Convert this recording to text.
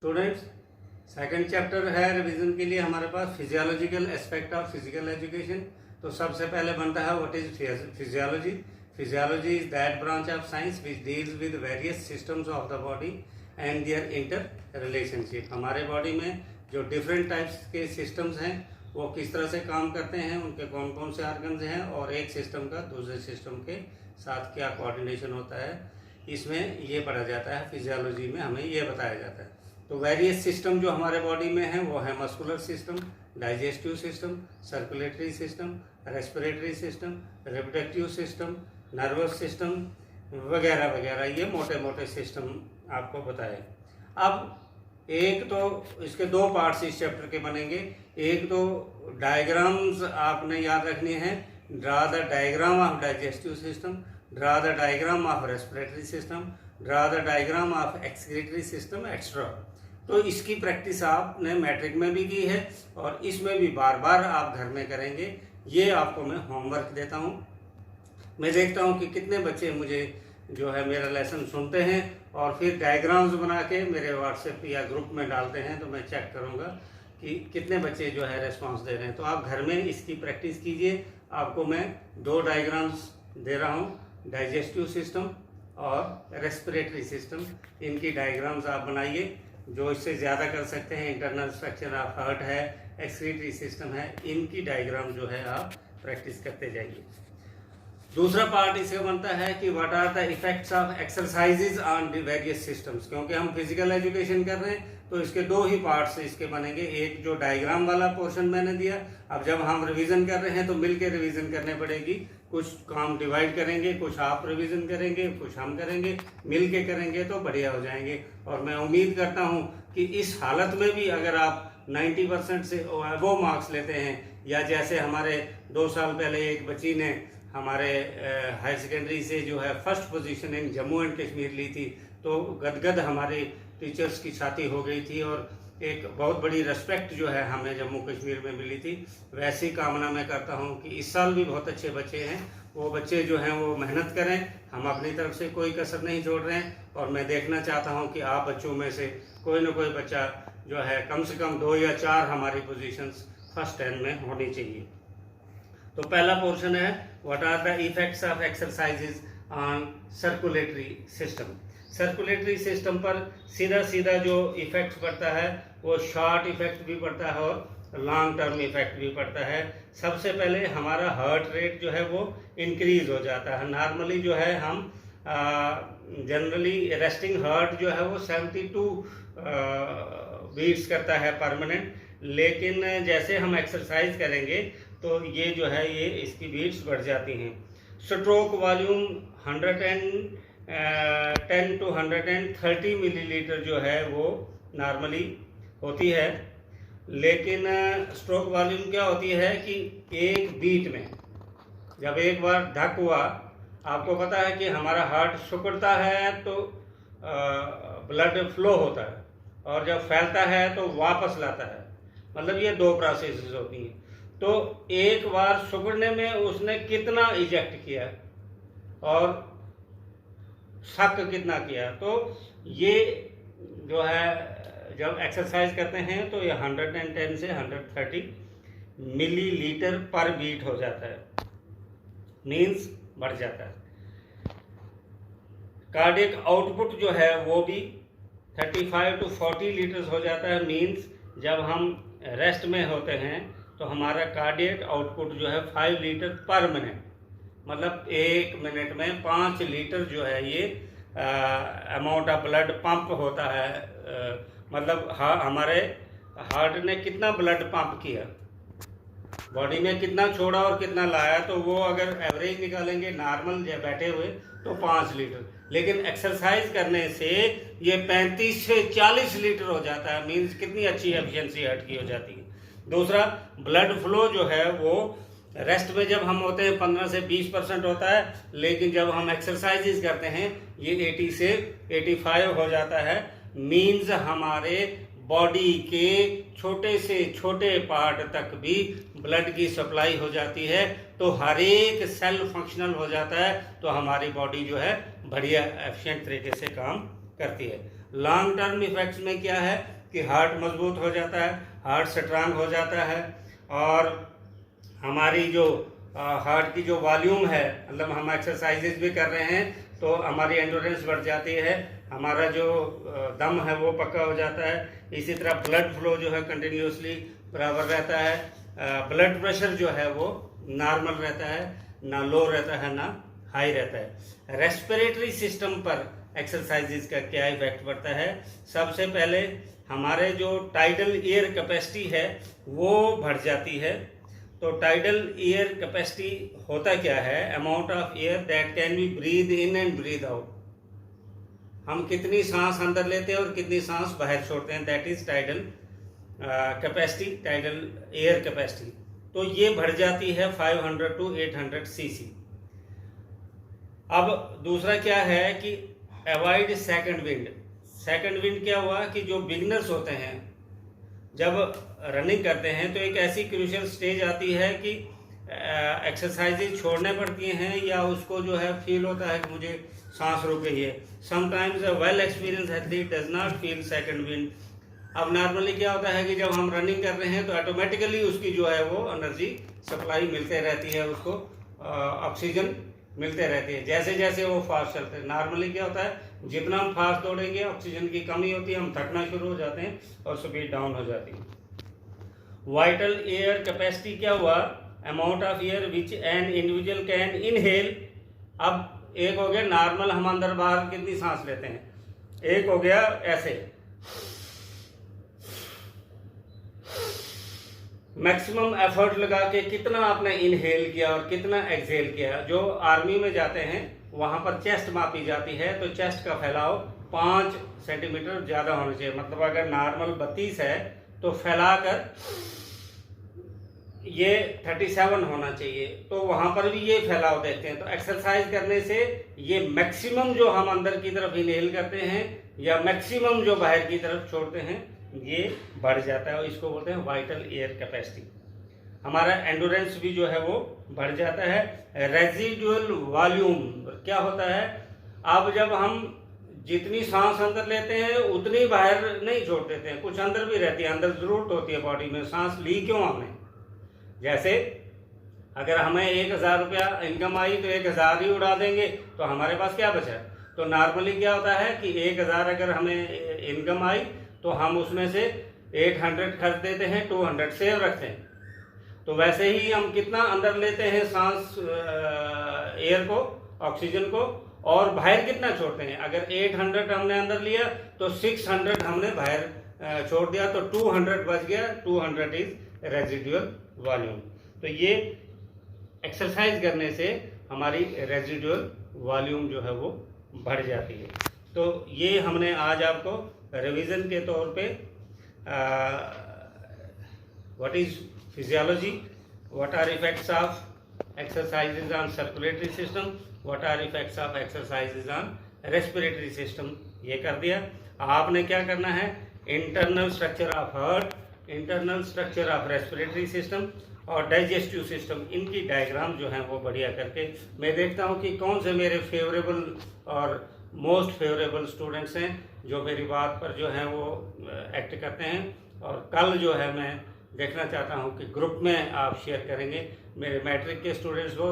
Students, second chapter है revision के लिए हमारे पास physiological aspect of physical education. तो सबसे पहले बनता है what is physiology. Physiology is that branch of science which deals with various systems of the body and their interrelationship. हमारे बॉडी में जो डिफरेंट टाइप्स के सिस्टम्स हैं वो किस तरह से काम करते हैं, उनके कौन कौन से ऑर्गन्स हैं और एक सिस्टम का दूसरे सिस्टम के साथ क्या कोऑर्डिनेशन होता है, इसमें ये पढ़ा जाता है। फिजियोलॉजी में हमें ये बताया जाता है। तो वेरियस सिस्टम जो हमारे बॉडी में है वो है muscular system, digestive system, circulatory system, respiratory system, reproductive system, nervous system वगैरह वगैरह। ये मोटे मोटे सिस्टम आपको बताए। अब एक तो इसके दो पार्ट्स इस चैप्टर के बनेंगे। एक तो डायग्राम्स आपने याद रखने हैं। Draw the diagram of digestive system, draw the diagram of respiratory system, draw the diagram of excretory system extra. तो इसकी प्रैक्टिस आपने मैट्रिक में भी की है और इसमें भी बार बार आप घर में करेंगे। ये आपको मैं होमवर्क देता हूँ। मैं देखता हूँ कि कितने बच्चे मुझे जो है मेरा लेसन सुनते हैं और फिर डायग्राम्स बना के मेरे व्हाट्सएप या ग्रुप में डालते हैं। तो मैं चेक करूँगा कि कितने बच्चे जो है रिस्पॉन्स दे रहे हैं। तो आप घर में इसकी प्रैक्टिस कीजिए। आपको मैं दो डायग्राम्स दे रहा हूँ, डाइजेस्टिव सिस्टम और रेस्पिरेटरी सिस्टम। इनकी डायग्राम्स आप बनाइए। जो इससे ज़्यादा कर सकते हैं, इंटरनल स्ट्रक्चर ऑफ हार्ट है, एक्सक्रीटरी सिस्टम है, इनकी डायग्राम जो है आप प्रैक्टिस करते जाइए। दूसरा पार्ट इसका बनता है कि what are the effects of exercises on the various systems. क्योंकि हम फिजिकल एजुकेशन कर रहे हैं तो इसके दो ही पार्ट्स इसके बनेंगे। एक जो डायग्राम वाला पोर्शन मैंने दिया, अब जब हम रिवीजन कर रहे हैं तो मिलके रिवीजन करने पड़ेगी। कुछ काम डिवाइड करेंगे, कुछ आप रिवीजन करेंगे, कुछ हम करेंगे, मिलके करेंगे तो बढ़िया हो जाएंगे। और मैं उम्मीद करता हूँ कि इस हालत में भी अगर आप 90% से अबव मार्क्स लेते हैं, या जैसे हमारे 2 साल पहले एक बच्ची ने हमारे हायर सेकेंडरी से जो है first position in Jammu and Kashmir ली थी, तो गदगद हमारे टीचर्स की छाती हो गई थी और एक बहुत बड़ी रेस्पेक्ट जो है हमें जम्मू कश्मीर में मिली थी। वैसी कामना मैं करता हूँ कि इस साल भी बहुत अच्छे बच्चे हैं, वो बच्चे जो हैं वो मेहनत करें। हम अपनी तरफ से कोई कसर नहीं छोड़ रहे हैं और मैं देखना चाहता हूँ कि आप बच्चों में से कोई ना कोई बच्चा जो है कम से कम 2 या 4 हमारी पोजीशंस फर्स्ट 10 में होनी चाहिए। तो पहला पोर्शन है what are the effects of exercises on circulatory system. Circulatory system पर सीधा सीधा जो इफेक्ट पड़ता है वो शॉर्ट इफेक्ट भी पड़ता है और लॉन्ग टर्म इफेक्ट भी पड़ता है। सबसे पहले हमारा हार्ट रेट जो है वो इंक्रीज हो जाता है। नॉर्मली जो है हम जनरली रेस्टिंग हार्ट जो है वो 72 बीट्स करता है परमानेंट, लेकिन जैसे हम एक्सरसाइज करेंगे तो ये जो है ये इसकी बीट्स बढ़ जाती हैं। स्ट्रोक वॉल्यूम 110 to 130 मिलीलीटर जो है वो नॉर्मली होती है। लेकिन स्ट्रोक वॉल्यूम क्या होती है कि एक बीट में जब एक बार धक हुआ, आपको पता है कि हमारा हार्ट सिकुड़ता है तो ब्लड फ्लो होता है और जब फैलता है तो वापस लाता है। मतलब ये 2 प्रोसेस होती हैं। तो एक बार सिकुड़ने में उसने कितना इजेक्ट किया और शक कितना किया। तो ये जो है जब एक्सरसाइज करते हैं तो ये 110 से 130 मिलीलीटर पर बीट हो जाता है, मीन्स बढ़ जाता है। कार्डियक आउटपुट जो है वो भी 35 to 40 लीटर्स हो जाता है। मीन्स जब हम रेस्ट में होते हैं तो हमारा कार्डियक आउटपुट जो है 5 लीटर पर मिनट, मतलब 1 मिनट में 5 लीटर जो है ये अमाउंट ऑफ ब्लड पंप होता है। मतलब हमारे हार्ट ने कितना ब्लड पंप किया, बॉडी में कितना छोड़ा और कितना लाया, तो वो अगर एवरेज निकालेंगे नॉर्मल जब बैठे हुए तो 5 लीटर। लेकिन एक्सरसाइज करने से ये 35 से 40 लीटर हो जाता है। मीन्स कितनी अच्छी एफिशिएंसी हार्ट की हो जाती है। दूसरा, ब्लड फ्लो जो है वो रेस्ट में जब हम होते हैं 15 से 20% होता है, लेकिन जब हम एक्सरसाइजेज करते हैं ये 80 से 85 हो जाता है। मीन्स हमारे बॉडी के छोटे से छोटे पार्ट तक भी ब्लड की सप्लाई हो जाती है, तो हर एक सेल फंक्शनल हो जाता है। तो हमारी बॉडी जो है बढ़िया एफिशिएंट तरीके से काम करती है। लॉन्ग टर्म इफेक्ट्स में क्या है कि हार्ट मजबूत हो जाता है, हार्ट स्ट्रांग हो जाता है, और हमारी जो हार्ट की जो वॉल्यूम है, मतलब हम एक्सरसाइजेज भी कर रहे हैं तो हमारी एंडोरेंस बढ़ जाती है, हमारा जो दम है वो पक्का हो जाता है। इसी तरह ब्लड फ्लो जो है कंटिन्यूसली बराबर रहता है, ब्लड प्रेशर जो है वो नॉर्मल रहता है, ना लो रहता है ना हाई रहता है। रेस्पिरेटरी सिस्टम पर एक्सरसाइजेज का क्या इफेक्ट पड़ता है? सबसे पहले हमारे जो टाइडल एयर कैपेसिटी है वो बढ़ जाती है। तो टाइडल एयर कैपेसिटी होता क्या है? Amount of air that can be breathe in and breathe out. हम कितनी सांस अंदर लेते हैं और कितनी सांस बाहर छोड़ते हैं, that is tidal capacity, tidal air capacity. तो ये बढ़ जाती है 500 to 800 cc। अब दूसरा क्या है कि avoid second wind. Second wind क्या हुआ कि जो बिगिनर्स होते हैं जब रनिंग करते हैं तो एक ऐसी क्रूशियल स्टेज आती है कि एक्सरसाइजेज छोड़ने पड़ती हैं, या उसको जो है फील होता है कि मुझे सांस रुक गई है। Sometimes a well experience athlete does not feel second wind. अब नॉर्मली क्या होता है कि जब हम रनिंग कर रहे हैं तो ऑटोमेटिकली उसकी जो है वो एनर्जी सप्लाई मिलते रहती है, उसको ऑक्सीजन मिलते रहती है जैसे जैसे वो फास्ट चलते हैं। नॉर्मली क्या होता है, जितना हम फास्ट दौड़ेंगे ऑक्सीजन की कमी होती है, हम थकना शुरू हो जाते हैं और स्पीड डाउन हो जाती है। वाइटल एयर कैपेसिटी क्या हुआ? Amount of air which an individual can inhale. अब एक हो गया नॉर्मल, हम अंदर बाहर कितनी सांस लेते हैं, एक हो गया ऐसे मैक्सिमम एफर्ट लगा के कितना आपने इनहेल किया और कितना एक्सहेल किया। जो आर्मी में जाते हैं वहां पर चेस्ट मापी जाती है, तो चेस्ट का फैलाव 5 सेंटीमीटर ज्यादा होना चाहिए। मतलब अगर नॉर्मल 32 है तो फैलाकर ये 37 होना चाहिए, तो वहां पर भी ये फैलाव देखते हैं। तो एक्सरसाइज करने से ये मैक्सिमम जो हम अंदर की तरफ इनहेल करते हैं या मैक्सिमम जो बाहर की तरफ छोड़ते हैं ये बढ़ जाता है, और इसको बोलते हैं वाइटल एयर कैपेसिटी। हमारा एंडोरेंस भी जो है वो बढ़ जाता है। रेजिडुअल वॉल्यूम क्या होता है? अब जब हम जितनी सांस अंदर लेते हैं उतनी बाहर नहीं छोड़ देते हैं, कुछ अंदर भी रहती है, अंदर जरूरत होती है बॉडी में। सांस ली क्यों हमने? जैसे अगर हमें 1000 रुपया इनकम आई तो 1000 ही उड़ा देंगे तो हमारे पास क्या बचा? तो नॉर्मली क्या होता है कि 1000 अगर हमें इनकम आई तो हम उसमें से 800 खर्च देते हैं, 200 सेव रखते हैं। तो वैसे ही हम कितना अंदर लेते हैं सांस, एयर को, ऑक्सीजन को, और बाहर कितना छोड़ते हैं। अगर 800 हमने अंदर लिया तो 600 हमने बाहर छोड़ दिया, तो 200 बच गया। 200 इज रेजिडुअल वॉल्यूम। तो ये एक्सरसाइज करने से हमारी रेजिडुअल वॉल्यूम जो है वो बढ़ जाती है। तो ये हमने आज आपको रिवीजन के तौर पे what is physiology, what are effects of exercises on circulatory system, what are effects of exercises on respiratory system, ये कर दिया। आपने क्या करना है? Internal structure of heart, internal structure of respiratory system और डाइजेस्टिव सिस्टम, इनकी डायग्राम जो है वो बढ़िया करके मैं देखता हूँ कि कौन से मेरे फेवरेबल और मोस्ट फेवरेबल स्टूडेंट्स हैं जो मेरी बात पर जो है वो एक्ट करते हैं। और कल जो है मैं देखना चाहता हूँ कि ग्रुप में आप शेयर करेंगे। मेरे मैट्रिक के स्टूडेंट्स हो